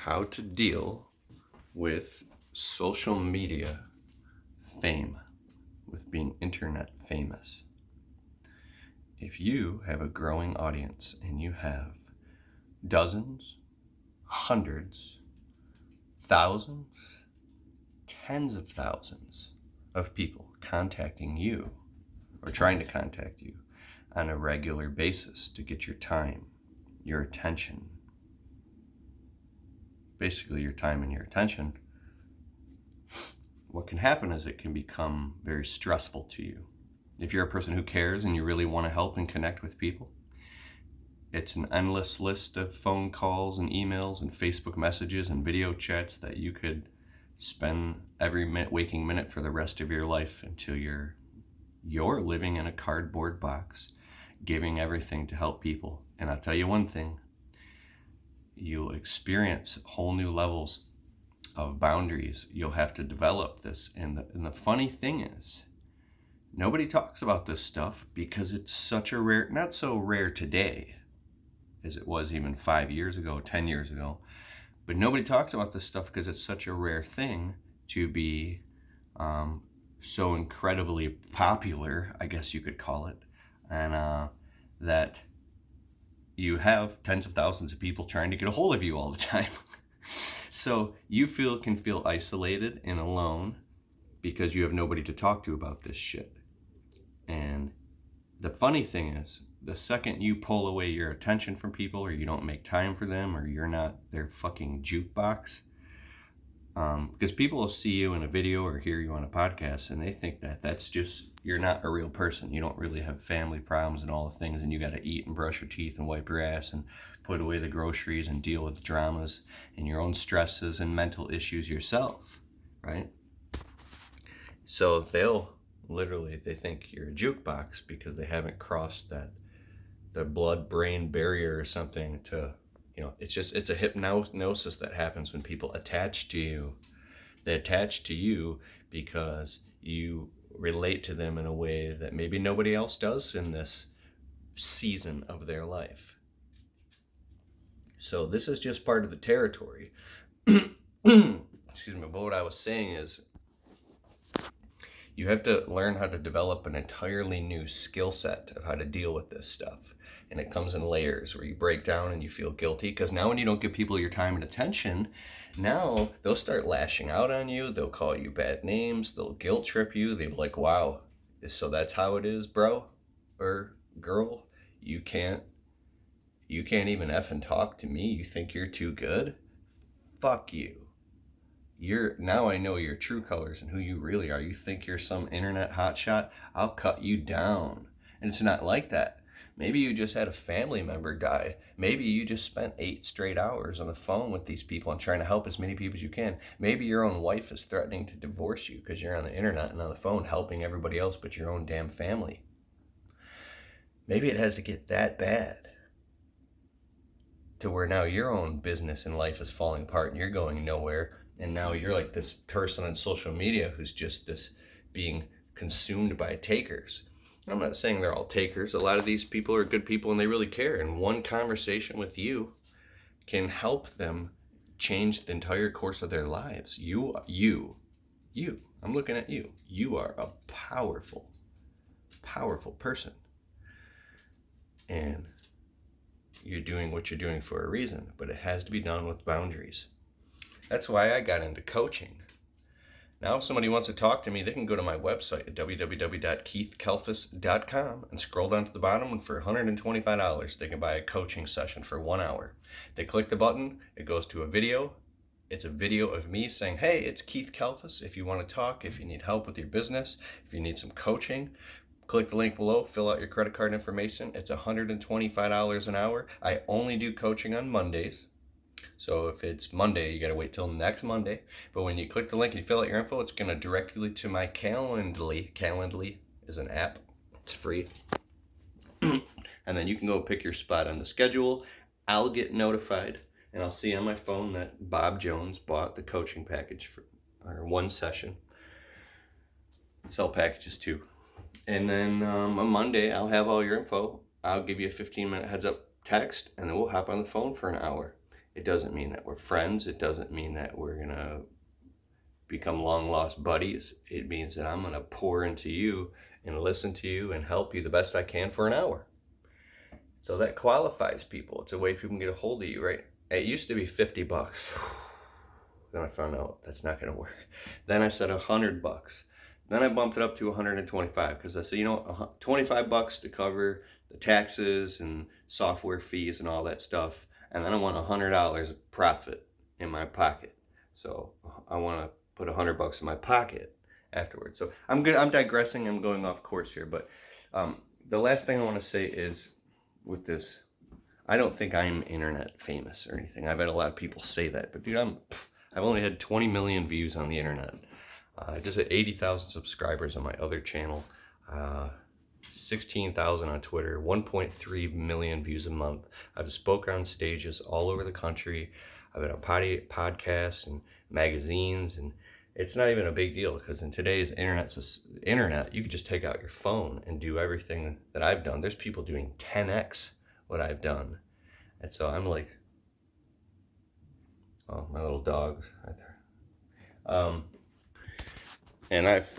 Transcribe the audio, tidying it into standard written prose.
how to deal with social media fame, with being internet famous. If you have a growing audience and you have dozens, hundreds, thousands, tens of thousands of people contacting you or trying to contact you on a regular basis to get your time, your attention, basically your time and your attention, what can happen is it can become very stressful to you. If you're a person who cares and you really want to help and connect with people, it's an endless list of phone calls and emails and Facebook messages and video chats that you could spend every waking minute for the rest of your life until you're living in a cardboard box, giving everything to help people. And I'll tell you one thing, you'll experience whole new levels of boundaries. You'll have to develop this. And the funny thing is, nobody talks about this stuff because it's such a rare, not so rare today as it was even 5 years ago, 10 years ago. But nobody talks about this stuff because it's such a rare thing to be so incredibly popular, I guess you could call it. And that you have tens of thousands of people trying to get a hold of you all the time. So you can feel isolated and alone because you have nobody to talk to about this shit. And the funny thing is, the second you pull away your attention from people, or you don't make time for them, or you're not their fucking jukebox, because people will see you in a video or hear you on a podcast and they think that that's just, you're not a real person. You don't really have family problems and all the things, and you got to eat and brush your teeth and wipe your ass and put away the groceries and deal with dramas and your own stresses and mental issues yourself, right? So they think you're a jukebox because they haven't crossed the blood-brain barrier or something to, it's a hypnosis that happens when people attach to you. They attach to you because you relate to them in a way that maybe nobody else does in this season of their life. So this is just part of the territory. Excuse me, but what I was saying is, you have to learn how to develop an entirely new skill set of how to deal with this stuff. And it comes in layers where you break down and you feel guilty. Because now when you don't give people your time and attention, now they'll start lashing out on you. They'll call you bad names. They'll guilt trip you. They'll be like, wow, so that's how it is, bro or girl? You can't even effing talk to me? You think you're too good? Fuck you. Now I know your true colors and who you really are. You think you're some internet hotshot? I'll cut you down. And it's not like that. Maybe you just had a family member die. Maybe you just spent 8 straight hours on the phone with these people and trying to help as many people as you can. Maybe your own wife is threatening to divorce you because you're on the internet and on the phone helping everybody else but your own damn family. Maybe it has to get that bad to where now your own business and life is falling apart and you're going nowhere. And now you're like this person on social media who's just this being consumed by takers. I'm not saying they're all takers. A lot of these people are good people and they really care. And one conversation with you can help them change the entire course of their lives. You, I'm looking at you. You are a powerful, powerful person. And you're doing what you're doing for a reason, but it has to be done with boundaries. That's why I got into coaching. Now if somebody wants to talk to me, they can go to my website at www.keithkalfas.com and scroll down to the bottom, and for $125, they can buy a coaching session for 1 hour. They click the button, it goes to a video. It's a video of me saying, hey, it's Keith Kalfas. If you want to talk, if you need help with your business, if you need some coaching, click the link below, fill out your credit card information. It's $125 an hour. I only do coaching on Mondays. So if it's Monday, you got to wait till next Monday. But when you click the link and you fill out your info, it's going to direct you to my Calendly. Calendly is an app. It's free. And then you can go pick your spot on the schedule. I'll get notified, and I'll see on my phone that Bob Jones bought the coaching package for one session. Sell packages too. And then on Monday, I'll have all your info. I'll give you a 15-minute heads up text, and then we'll hop on the phone for an hour. It doesn't mean that we're friends. It doesn't mean that we're going to become long lost buddies. It means that I'm going to pour into you and listen to you and help you the best I can for an hour. So that qualifies people. It's a way people can get a hold of you, right? It used to be $50. Then I found out that's not going to work. Then I said $100. Then I bumped it up to 125 because I said, you know, $25 to cover the taxes and software fees and all that stuff. And then I want $100 of profit in my pocket. So I want to put $100 in my pocket afterwards. So I'm digressing. I'm going off course here. But the last thing I want to say is with this, I don't think I'm internet famous or anything. I've had a lot of people say that. But dude, I've only had 20 million views on the internet. I just had 80,000 subscribers on my other channel, 16,000 on Twitter, 1.3 million views a month. I've spoken on stages all over the country. I've been on podcasts and magazines, and it's not even a big deal because in today's internet, you can just take out your phone and do everything that I've done. There's people doing 10x what I've done. And so I'm like, oh, my little dog's right there. And I have friends